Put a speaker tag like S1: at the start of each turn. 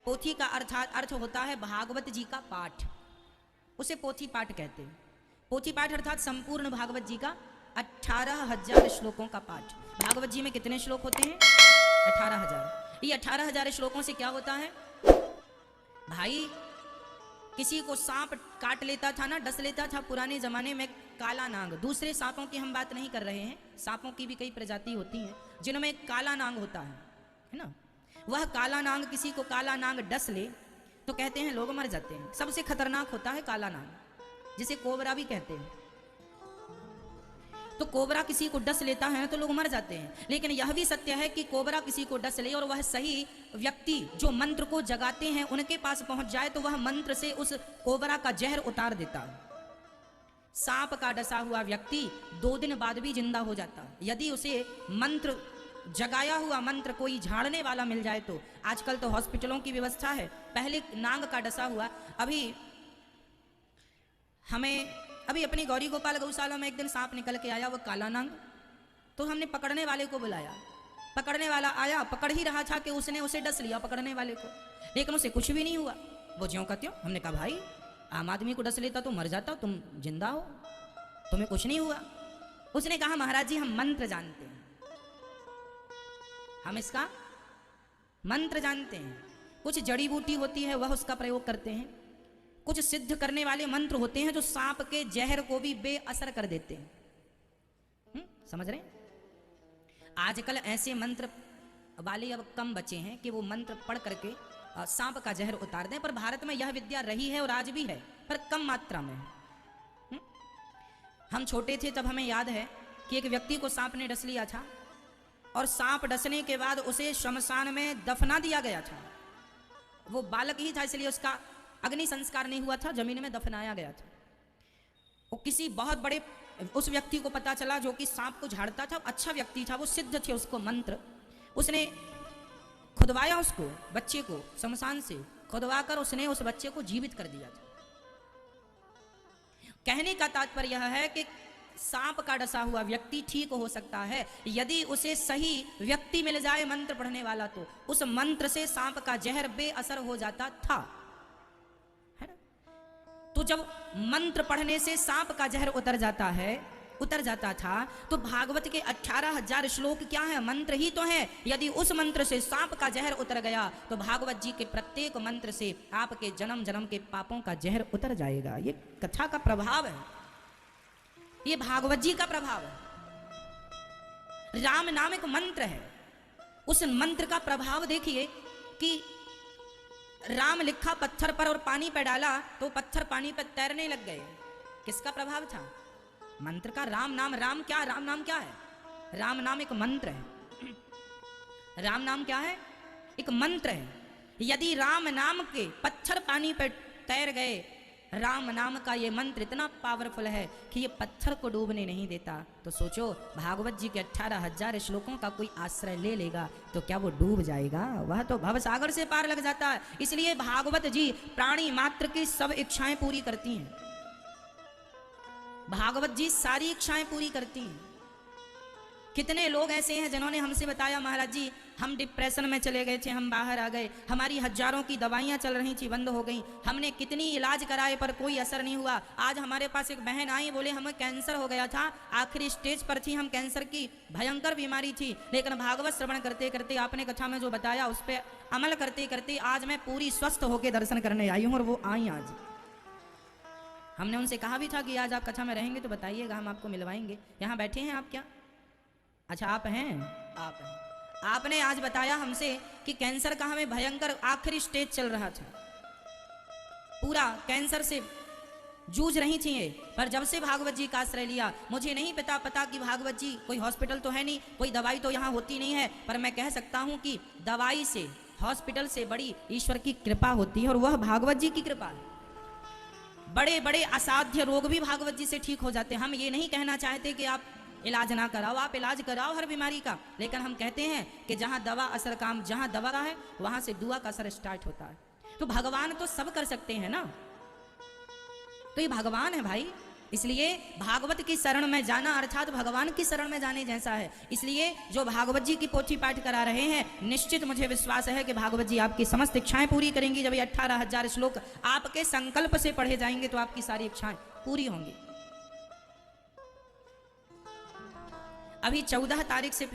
S1: पोथी का अर्थ होता है भागवत जी का पाठ, उसे पोथी पाठ कहते हैं। पोथी पाठ अर्थात संपूर्ण भागवत जी का 18,000 श्लोकों का पाठ। भागवत जी में कितने श्लोक होते हैं? 18,000। ये 18,000 श्लोकों से क्या होता है भाई? किसी को सांप काट लेता था ना, डस लेता था पुराने जमाने में, काला नाग। दूसरे सांपों की हम बात नहीं कर रहे हैं, सांपों की भी कई प्रजाति होती हैं जिनमें काला नाग होता है ना। वह काला नाग, किसी को काला नाग डस ले तो कहते हैं लोग मर जाते हैं। सबसे खतरनाक होता है काला नाग, जिसे कोबरा भी कहते हैं। तो कोबरा किसी को डस लेता है तो लोग मर जाते हैं। लेकिन यह भी सत्य है कि कोबरा किसी को डस ले और वह सही व्यक्ति जो मंत्र को जगाते हैं उनके पास पहुंच जाए तो वह मंत्र से उस कोबरा का जहर उतार देता है। सांप का डसा हुआ व्यक्ति 2 दिन बाद भी जिंदा हो जाता है यदि उसे मंत्र, जगाया हुआ मंत्र कोई झाड़ने वाला मिल जाए तो। आजकल तो हॉस्पिटलों की व्यवस्था है। पहले नाग का डसा हुआ, अभी अपनी गौरी गोपाल गौशाला में एक दिन सांप निकल के आया, वो काला नाग। तो हमने पकड़ने वाले को बुलाया, पकड़ने वाला आया, पकड़ ही रहा था कि उसने उसे डस लिया पकड़ने वाले को, लेकिन उसे कुछ भी नहीं हुआ, वो ज्यों का त्यों। हमने कहा भाई आम आदमी को डस लेता तो मर जाता, तुम जिंदा हो, तुम्हें कुछ नहीं हुआ। उसने कहा महाराज जी हम मंत्र जानते हैं, हम इसका मंत्र जानते हैं। कुछ जड़ी बूटी होती है वह उसका प्रयोग करते हैं, कुछ सिद्ध करने वाले मंत्र होते हैं जो सांप के जहर को भी बेअसर कर देते हैं। समझ रहे हैं? आजकल ऐसे मंत्र वाले अब कम बचे हैं कि वो मंत्र पढ़ करके सांप का जहर उतार दें, पर भारत में यह विद्या रही है और आज भी है, पर कम मात्रा में। हम छोटे थे तब हमें याद है कि एक व्यक्ति को सांप ने डस लिया था और सांप डसने के बाद उसे शमशान में दफना दिया गया था। वो बालक ही था इसलिए उसका अग्नि संस्कार नहीं हुआ था, जमीन में दफनाया गया था। वो किसी बहुत बड़े उस व्यक्ति को पता चला जो कि सांप को झाड़ता था, अच्छा व्यक्ति था, वो सिद्ध थे उसको मंत्र। उसने खुदवाया उसको, बच्चे को शमशान से खुदवाकर उसने उस बच्चे को जीवित कर दिया था। कहने का तात्पर्य यह है कि सांप का डसा हुआ व्यक्ति ठीक हो सकता है यदि उसे सही व्यक्ति मिल जाए मंत्र पढ़ने वाला, तो उस मंत्र से सांप का जहर बेअसर हो जाता था, है ना। तो जब मंत्र पढ़ने से सांप का जहर उतर जाता था, तो भागवत के 18,000 श्लोक क्या है? मंत्र ही तो है। यदि उस मंत्र से सांप का जहर उतर गया तो भागवत जी के प्रत्येक मंत्र से आपके जन्म जन्म के पापों का जहर उतर जाएगा। ये कथा का प्रभाव है, ये भागवत जी का प्रभाव है। राम नाम एक मंत्र है, उस मंत्र का प्रभाव देखिए कि राम लिखा पत्थर पर और पानी पर डाला तो पत्थर पानी पर तैरने लग गए। किसका प्रभाव था? मंत्र का। राम नाम, राम क्या? राम नाम क्या है? राम नाम एक मंत्र है। राम नाम क्या है? एक मंत्र है। यदि राम नाम के पत्थर पानी पर तैर गए, राम नाम का ये मंत्र इतना पावरफुल है कि ये पत्थर को डूबने नहीं देता, तो सोचो भागवत जी के 18,000 श्लोकों का कोई आश्रय ले लेगा तो क्या वो डूब जाएगा? वह तो भवसागर से पार लग जाता है। इसलिए भागवत जी प्राणी मात्र की सब इच्छाएं पूरी करती हैं। भागवत जी सारी इच्छाएं पूरी करती हैं। कितने लोग ऐसे हैं जिन्होंने हमसे बताया महाराज जी हम डिप्रेशन में चले गए थे, हम बाहर आ गए, हमारी हजारों की दवाइयां चल रही थी बंद हो गई, हमने कितनी इलाज कराए पर कोई असर नहीं हुआ। आज हमारे पास एक बहन आई, बोले हमें कैंसर हो गया था, आखिरी स्टेज पर थी, हम कैंसर की भयंकर बीमारी थी, लेकिन भागवत श्रवण करते करते आपने कथा में जो बताया उस पर अमल करते करते आज मैं पूरी स्वस्थ होकर दर्शन करने आई हूँ। और वो आई आज। हमने उनसे कहा भी था कि आज आप कथा में रहेंगे तो बताइएगा, हम आपको मिलवाएंगे। यहाँ बैठे हैं आप क्या? अच्छा आप हैं, आप हैं। आपने आज बताया हमसे कि कैंसर का हमें भयंकर आखिरी स्टेज चल रहा था, पूरा कैंसर से जूझ रही थी ये, पर जब से भागवत जी का आश्रय लिया, मुझे नहीं पता कि भागवत जी कोई हॉस्पिटल तो है नहीं, कोई दवाई तो यहाँ होती नहीं है, पर मैं कह सकता हूँ कि दवाई से, हॉस्पिटल से बड़ी ईश्वर की कृपा होती है और वह भागवत जी की कृपा है। बड़े बड़े असाध्य रोग भी भागवत जी से ठीक हो जाते हैं। हम ये नहीं कहना चाहते कि आप इलाज ना कराओ, आप इलाज कराओ हर बीमारी का, लेकिन हम कहते हैं कि जहां दवा असर काम, जहां दवा है वहां से दुआ का असर स्टार्ट होता है। तो भगवान तो सब कर सकते हैं ना, तो ये भगवान है भाई, इसलिए भागवत की शरण में जाना अर्थात भगवान की शरण में जाने जैसा है। इसलिए जो भागवत जी की पोथी पाठ करा रहे हैं, निश्चित मुझे विश्वास है कि भागवत जी आपकी समस्त इच्छाएं पूरी करेंगी। जब ये 18,000 श्लोक आपके संकल्प से पढ़े जाएंगे तो आपकी सारी इच्छाएं पूरी होंगी। अभी 14 तारीख से